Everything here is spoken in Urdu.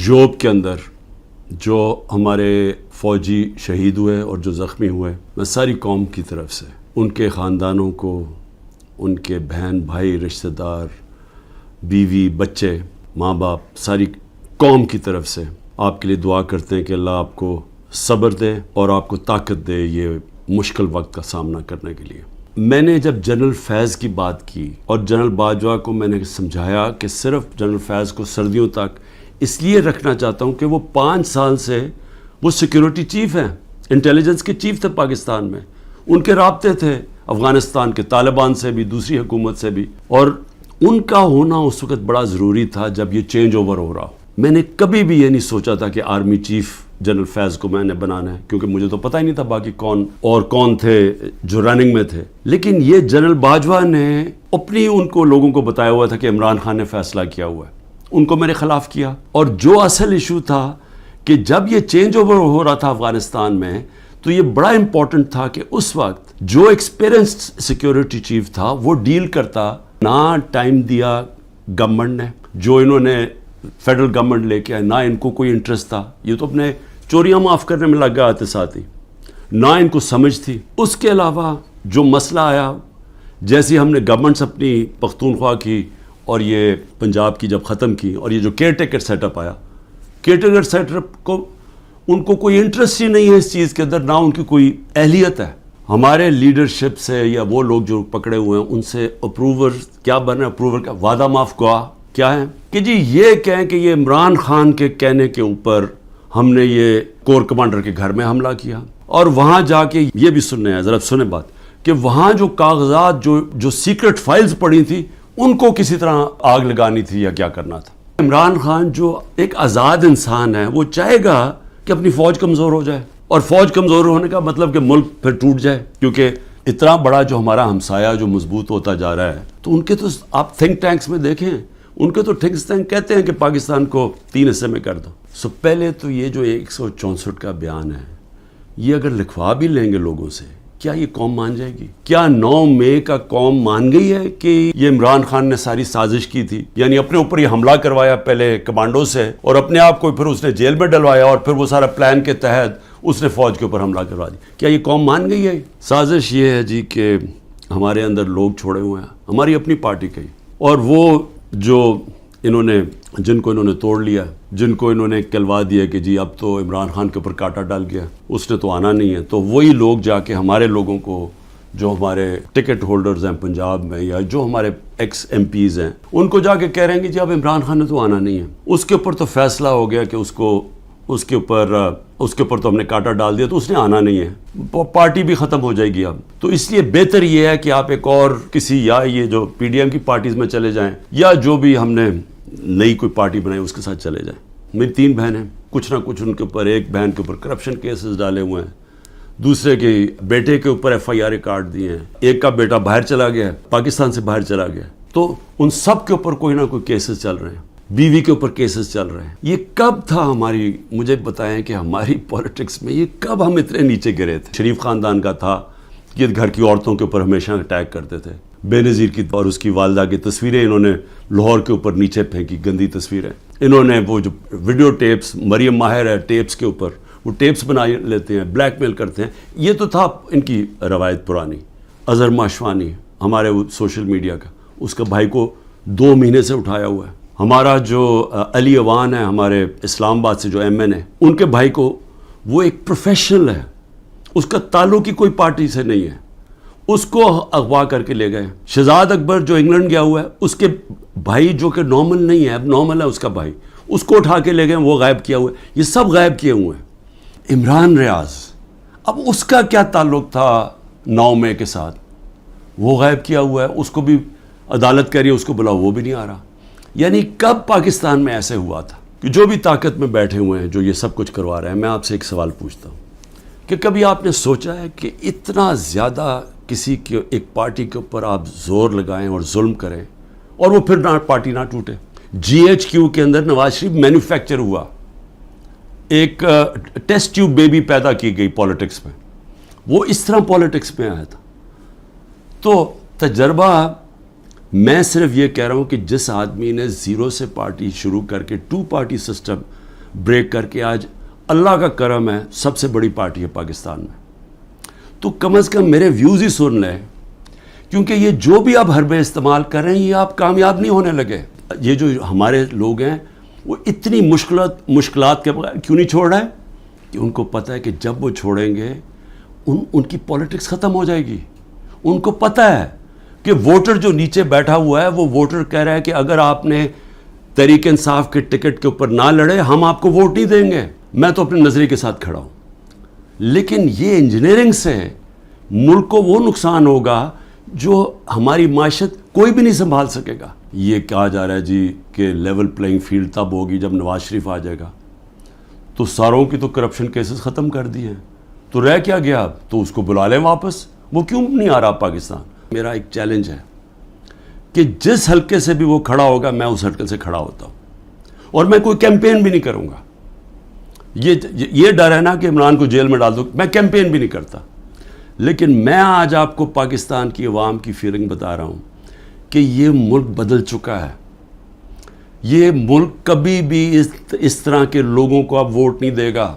جوب کے اندر جو ہمارے فوجی شہید ہوئے اور جو زخمی ہوئے، میں ساری قوم کی طرف سے ان کے خاندانوں کو، ان کے بہن بھائی رشتہ دار، بیوی بچے ماں باپ، ساری قوم کی طرف سے آپ کے لیے دعا کرتے ہیں کہ اللہ آپ کو صبر دے اور آپ کو طاقت دے یہ مشکل وقت کا سامنا کرنے کے لیے۔ میں نے جب جنرل فیض کی بات کی اور جنرل باجوہ کو میں نے سمجھایا کہ صرف جنرل فیض کو سردیوں تک اس لیے رکھنا چاہتا ہوں کہ وہ 5 سال سے وہ سیکیورٹی چیف ہیں، انٹیلیجنس کے چیف تھے پاکستان میں، ان کے رابطے تھے افغانستان کے طالبان سے بھی، دوسری حکومت سے بھی، اور ان کا ہونا اس وقت بڑا ضروری تھا جب یہ چینج اوور ہو رہا ہو۔ میں نے کبھی بھی یہ نہیں سوچا تھا کہ آرمی چیف جنرل فیض کو میں نے بنانا ہے، کیونکہ مجھے تو پتہ ہی نہیں تھا باقی کون تھے جو رننگ میں تھے۔ لیکن یہ جنرل باجوہ نے اپنی ان کو لوگوں کو بتایا ہوا تھا کہ عمران خان نے فیصلہ کیا ہوا ہے، ان کو میرے خلاف کیا۔ اور جو اصل ایشو تھا کہ جب یہ چینج اوور ہو رہا تھا افغانستان میں، تو یہ بڑا امپورٹنٹ تھا کہ اس وقت جو ایکسپیرینسڈ سیکیورٹی چیف تھا وہ ڈیل کرتا۔ نہ ٹائم دیا گورنمنٹ نے، جو انہوں نے فیڈرل گورنمنٹ لے کے آئے، نہ ان کو کوئی انٹرسٹ تھا، یہ تو اپنے چوریاں معاف کرنے میں لگ گئے آتے ساتھ ہی، نہ ان کو سمجھ تھی۔ اس کے علاوہ جو مسئلہ آیا، جیسے ہم نے گورنمنٹس اپنی پختونخوا کی اور یہ پنجاب کی جب ختم کی، اور یہ جو کیئر ٹیکر سیٹ اپ آیا، کیئر ٹیکر سیٹ اپ کو ان کو کوئی انٹرسٹ ہی نہیں ہے اس چیز کے اندر، نہ ان کی کوئی اہلیت ہے۔ ہمارے لیڈرشپ سے یا وہ لوگ جو پکڑے ہوئے ہیں ان سے اپروور کیا بنا، اپروور کا وعدہ معاف گواہ کیا ہے کہ جی یہ کہیں کہ یہ عمران خان کے کہنے کے اوپر ہم نے یہ کور کمانڈر کے گھر میں حملہ کیا، اور وہاں جا کے یہ بھی سننے ہیں، ذرا سنیں بات، کہ وہاں جو کاغذات جو سیکرٹ فائلز پڑی تھی ان کو کسی طرح آگ لگانی تھی یا کیا کرنا تھا۔ عمران خان جو ایک آزاد انسان ہے، وہ چاہے گا کہ اپنی فوج کمزور ہو جائے، اور فوج کمزور ہونے کا مطلب کہ ملک پھر ٹوٹ جائے، کیونکہ اتنا بڑا جو ہمارا ہمسایہ جو مضبوط ہوتا جا رہا ہے، تو ان کے تو آپ تھنک ٹینکس میں دیکھیں، ان کے تو تھنک ٹینک کہتے ہیں کہ پاکستان کو 3 حصے میں کر دو۔ پہلے تو یہ جو 164 کا بیان ہے، یہ اگر لکھوا بھی لیں گے لوگوں سے، کیا یہ قوم مان جائے گی؟ کیا 9 مئی کا قوم مان گئی ہے کہ یہ عمران خان نے ساری سازش کی تھی، یعنی اپنے اوپر یہ حملہ کروایا پہلے کمانڈو سے، اور اپنے آپ کو پھر اس نے جیل میں ڈلوایا، اور پھر وہ سارا پلان کے تحت اس نے فوج کے اوپر حملہ کروا دیا؟ کیا یہ قوم مان گئی ہے؟ سازش یہ ہے جی کہ ہمارے اندر لوگ چھوڑے ہوئے ہیں، ہماری اپنی پارٹی کے، اور وہ جو جن کو انہوں نے توڑ لیا، جن کو انہوں نے کہلوا دیا کہ جی اب تو عمران خان کے اوپر کانٹا ڈال گیا، اس نے تو آنا نہیں ہے، تو وہی لوگ جا کے ہمارے لوگوں کو، جو ہمارے ٹکٹ ہولڈرز ہیں پنجاب میں یا جو ہمارے ایکس ایم پیز ہیں، ان کو جا کے کہہ رہے ہیں کہ جی اب عمران خان نے تو آنا نہیں ہے، اس کے اوپر تو فیصلہ ہو گیا کہ اس کے اوپر تو ہم نے کانٹا ڈال دیا، تو اس نے آنا نہیں ہے، پارٹی بھی ختم ہو جائے گی اب۔ تو اس لیے بہتر یہ ہے کہ آپ ایک اور کسی، یا یہ جو پی ڈی ایم کی پارٹیز میں چلے جائیں، یا جو بھی ہم نے نئی کوئی پارٹی بنائی اس کے ساتھ چلے جائیں۔ میری 3 بہنیں، کچھ نہ کچھ ان کے اوپر، ایک بہن کے اوپر کرپشن کیسز ڈالے ہوئے ہیں، دوسرے کے بیٹے کے اوپر FIR کاٹ دیے ہیں، ایک کا بیٹا باہر چلا گیا ہے، پاکستان سے باہر چلا گیا، تو ان سب کے اوپر کوئی نہ کوئی کیسز چل رہے ہیں، بیوی کے اوپر کیسز چل رہے ہیں۔ یہ کب تھا مجھے بتائیں کہ ہماری پولیٹکس میں یہ کب ہم اتنے نیچے گرے تھے؟ شریف خاندان کا تھا کہ گھر کی عورتوں کے اوپر ہمیشہ اٹیک کرتے تھے، بے نظیر کی اور اس کی والدہ کی تصویریں انہوں نے لاہور کے اوپر نیچے پھینکی، گندی تصویریں، انہوں نے وہ جو ویڈیو ٹیپس، مریم ماہر ہے ٹیپس کے اوپر، وہ ٹیپس بنا لیتے ہیں، بلیک میل کرتے ہیں، یہ تو تھا ان کی روایت پرانی۔ اظہر ماشوانی ہمارے سوشل میڈیا کا، اس کا بھائی کو 2 مہینے سے اٹھایا ہوا ہے۔ ہمارا جو علی اوان ہے ہمارے اسلام آباد سے جو MN ہے، ان کے بھائی کو، وہ ایک پروفیشنل ہے، اس کا تعلق ہی کوئی پارٹی سے نہیں ہے، اس کو اغوا کر کے لے گئے۔ شہزاد اکبر جو انگلینڈ گیا ہوا ہے، اس کے بھائی جو کہ نارمل نہیں ہے، اب نارمل ہے اس کا بھائی، اس کو اٹھا کے لے گئے، وہ غائب کیا ہوا ہے، یہ سب غائب کیے ہوئے ہیں۔ عمران ریاض، اب اس کا کیا تعلق تھا 9 مئی کے ساتھ؟ وہ غائب کیا ہوا ہے، اس کو بھی عدالت کہہ رہی ہے اس کو بلاؤ، وہ بھی نہیں آ رہا۔ یعنی کب پاکستان میں ایسے ہوا تھا کہ جو بھی طاقت میں بیٹھے ہوئے ہیں، جو یہ سب کچھ کروا رہے ہیں، میں آپ سے ایک سوال پوچھتا ہوں کہ کبھی آپ نے سوچا ہے کہ اتنا زیادہ کسی کے ایک پارٹی کے اوپر آپ زور لگائیں اور ظلم کریں، اور وہ پھر پارٹی نہ ٹوٹے؟ GHQ کے اندر نواز شریف مینوفیکچر ہوا، ایک ٹیسٹ ٹیوب بیبی پیدا کی گئی پالیٹکس میں، وہ اس طرح پالیٹکس میں آیا تھا۔ تو تجربہ، میں صرف یہ کہہ رہا ہوں کہ جس آدمی نے 0 سے پارٹی شروع کر کے 2 پارٹی سسٹم بریک کر کے آج اللہ کا کرم ہے سب سے بڑی پارٹی ہے پاکستان میں. تو کم از کم میرے ویوز ہی سن لیں, کیونکہ یہ جو بھی آپ حربے استعمال کر رہے ہیں یہ آپ کامیاب نہیں ہونے لگے. یہ جو ہمارے لوگ ہیں وہ اتنی مشکلات کے بغیر کیوں نہیں چھوڑ رہے کہ ان کو پتہ ہے کہ جب وہ چھوڑیں گے ان کی پولیٹکس ختم ہو جائے گی. ان کو پتہ ہے کہ ووٹر جو نیچے بیٹھا ہوا ہے وہ ووٹر کہہ رہا ہے کہ اگر آپ نے تحریک انصاف کے ٹکٹ کے اوپر نہ لڑے ہم آپ کو ووٹ نہیں دیں گے. میں تو اپنے نظریے کے ساتھ کھڑا ہوں, لیکن یہ انجینئرنگ سے ملک کو وہ نقصان ہوگا جو ہماری معیشت کوئی بھی نہیں سنبھال سکے گا. یہ کہا جا رہا ہے جی کہ لیول پلینگ فیلڈ تب ہوگی جب نواز شریف آ جائے گا. تو ساروں کی تو کرپشن کیسز ختم کر دیے ہیں, تو رہ کیا گیا اب؟ تو اس کو بلا لیں واپس. وہ کیوں نہیں آ رہا پاکستان؟ میرا ایک چیلنج ہے کہ جس حلقے سے بھی وہ کھڑا ہوگا میں اس حلقے سے کھڑا ہوتا ہوں, اور میں کوئی کیمپین بھی نہیں کروں گا. یہ ڈر ہے نا کہ عمران کو جیل میں ڈال دو, میں کیمپین بھی نہیں کرتا. لیکن میں آج آپ کو پاکستان کی عوام کی فیلنگ بتا رہا ہوں کہ یہ ملک بدل چکا ہے. یہ ملک کبھی بھی اس طرح کے لوگوں کو اب ووٹ نہیں دے گا.